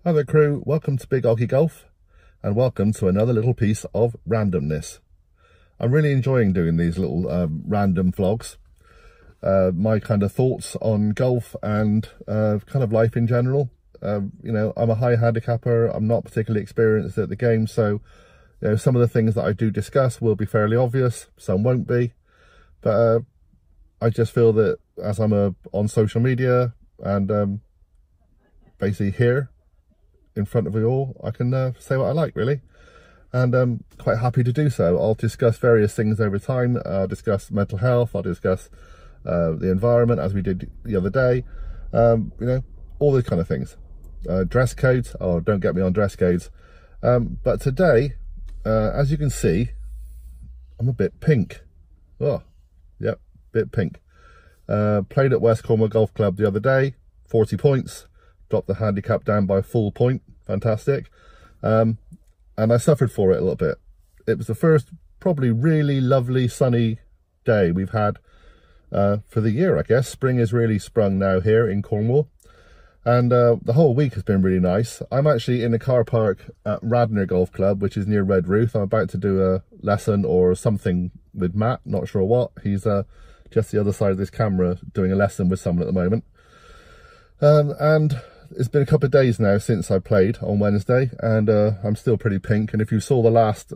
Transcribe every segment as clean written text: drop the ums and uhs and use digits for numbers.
Hi there crew, welcome to Big OGGIE Golf and welcome to another little piece of randomness. I'm really enjoying doing these little random vlogs. My kind of thoughts on golf and kind of life in general. You know, I'm a high handicapper, I'm not particularly experienced at the game, so you know, some of the things that I do discuss will be fairly obvious, some won't be. But I just feel that as I'm on social media and basically here in front of you all, I can say what I like, really, and I'm quite happy to do so. I'll discuss various things over time. I'll discuss mental health, I'll discuss the environment as we did the other day, you know, all those kind of things. Dress codes, oh, don't get me on dress codes. But today, as you can see, I'm a bit pink. Oh, yep, bit pink. Played at West Cornwall Golf Club the other day, 40 points. Dropped the handicap down by a full point. Fantastic. And I suffered for it a little bit. It was the first probably really lovely sunny day we've had for the year, I guess. Spring is really sprung now here in Cornwall. And the whole week has been really nice. I'm actually in the car park at Radnor Golf Club, which is near Redruth. I'm about to do a lesson or something with Matt, not sure what. He's just the other side of this camera doing a lesson with someone at the moment. And it's been a couple of days now since I played on Wednesday, and I'm still pretty pink. And if you saw the last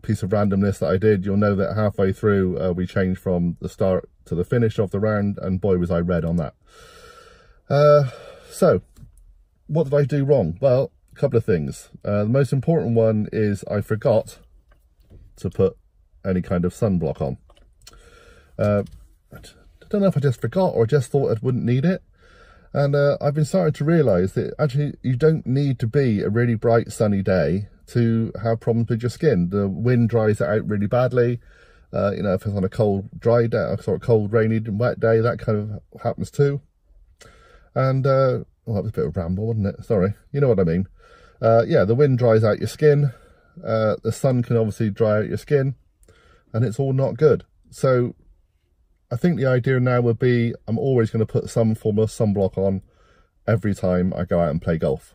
piece of randomness that I did, you'll know that halfway through we changed from the start to the finish of the round, and boy was I red on that. So what did I do wrong? Well, a couple of things. The most important one is I forgot to put any kind of sunblock on. I don't know if I just forgot or just thought I wouldn't need it. And I've been starting to realise that actually you don't need to be a really bright sunny day to have problems with your skin. The wind dries it out really badly. You know, if it's on a cold, dry day, sort of cold, rainy, wet day, that kind of happens too. And, well, that was a bit of a ramble, wasn't it? Sorry, you know what I mean. Yeah, the wind dries out your skin. The sun can obviously dry out your skin. And it's all not good. So I think the idea now would be I'm always going to put some form of sunblock on every time I go out and play golf.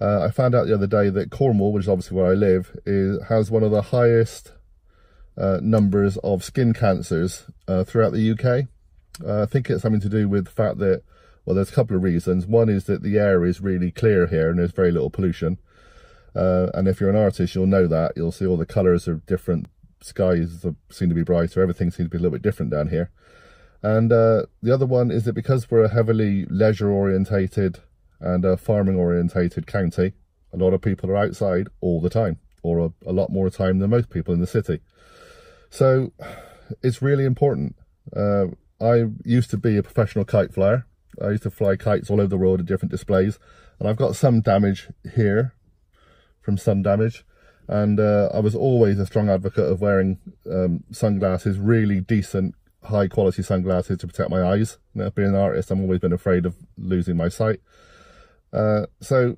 I found out the other day that Cornwall, which is obviously where I live, has one of the highest numbers of skin cancers throughout the UK. I think it's something to do with the fact that, well, there's a couple of reasons. One is that the air is really clear here and there's very little pollution. And if you're an artist, you'll know that. You'll see all the colours are different. Skies seem to be brighter, everything seems to be a little bit different down here. And the other one is that because we're a heavily leisure orientated and farming orientated county, a lot of people are outside all the time, or a lot more time than most people in the city. So it's really important. I used to be a professional kite flyer. I used to fly kites all over the world at different displays, and I've got some damage here from sun damage. And I was always a strong advocate of wearing sunglasses, really decent, high quality sunglasses to protect my eyes. You know, being an artist, I've always been afraid of losing my sight. So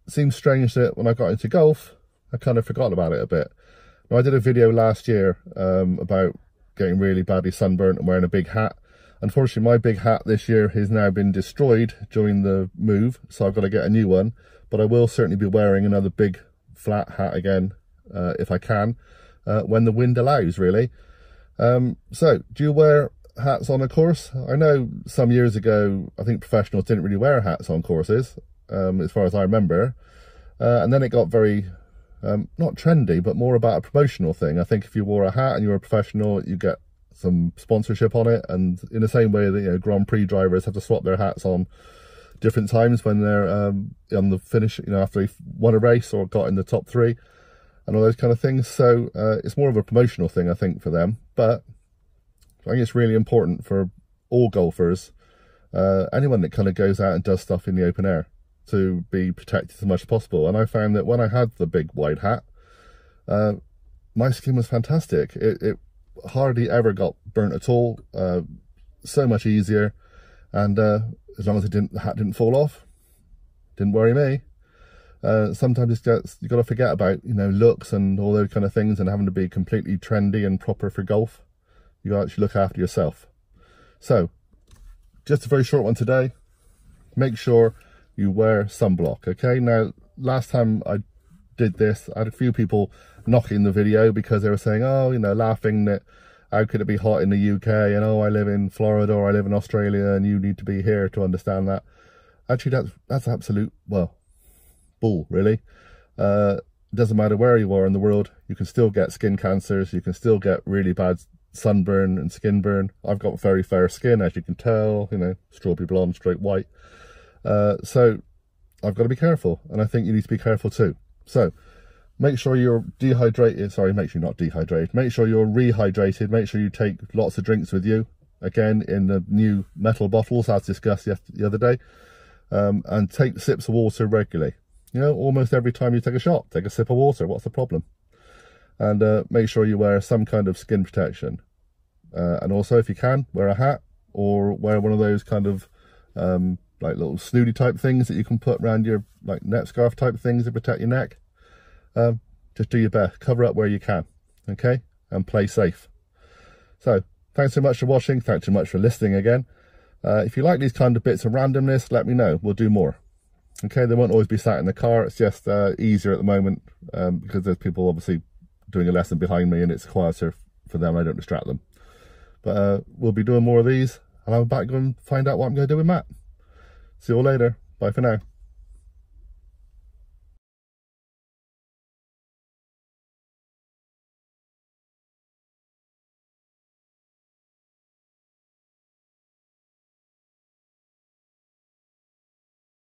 it seems strange that when I got into golf, I kind of forgot about it a bit. Now, I did a video last year about getting really badly sunburnt and wearing a big hat. Unfortunately, my big hat this year has now been destroyed during the move, so I've got to get a new one. But I will certainly be wearing another big flat hat again if I can when the wind allows, really. So do you wear hats on a course? I know some years ago I think professionals didn't really wear hats on courses, as far as I remember, and then it got very not trendy but more about a promotional thing. I think if you wore a hat and you were a professional, you get some sponsorship on it, and in the same way that, you know, Grand Prix drivers have to swap their hats on different times when they're on the finish, you know, after they've won a race or got in the top 3 and all those kind of things. So it's more of a promotional thing, I think, for them. But I think it's really important for all golfers, anyone that kind of goes out and does stuff in the open air, to be protected as much as possible. And I found that when I had the big wide hat, my skin was fantastic. It hardly ever got burnt at all. So much easier. And as long as the hat didn't fall off, didn't worry me. Sometimes you've got to forget about, you know, looks and all those kind of things and having to be completely trendy and proper for golf. You got to actually look after yourself. So, just a very short one today. Make sure you wear sunblock. Okay, now last time I did this, I had a few people knocking the video because they were saying, oh, you know, laughing that how could it be hot in the UK, and oh, I live in Florida or I live in Australia and you need to be here to understand that. Actually, that's absolute, well, bull, really. It doesn't matter where you are in the world, you can still get skin cancers, you can still get really bad sunburn and skin burn. I've got very fair skin, as you can tell, you know, strawberry blonde, straight white. So I've got to be careful, and I think you need to be careful too. So make sure you're dehydrated, sorry, make sure you're not dehydrated, make sure you're rehydrated, make sure you take lots of drinks with you, again in the new metal bottles as discussed the other day, and take sips of water regularly. You know, almost every time you take a shot, take a sip of water, what's the problem? And make sure you wear some kind of skin protection. And also, if you can, wear a hat or wear one of those kind of like little snooty type things that you can put around your like neck scarf type things to protect your neck. Just do your best, cover up where you can, okay? And play safe. So, thanks so much for watching, thanks so much for listening again. If you like these kind of bits of randomness, let me know, we'll do more. Okay, they won't always be sat in the car, it's just easier at the moment because there's people obviously doing a lesson behind me and it's quieter for them, I don't distract them. But we'll be doing more of these, and I'm back going to find out what I'm going to do with Matt. See you all later, bye for now.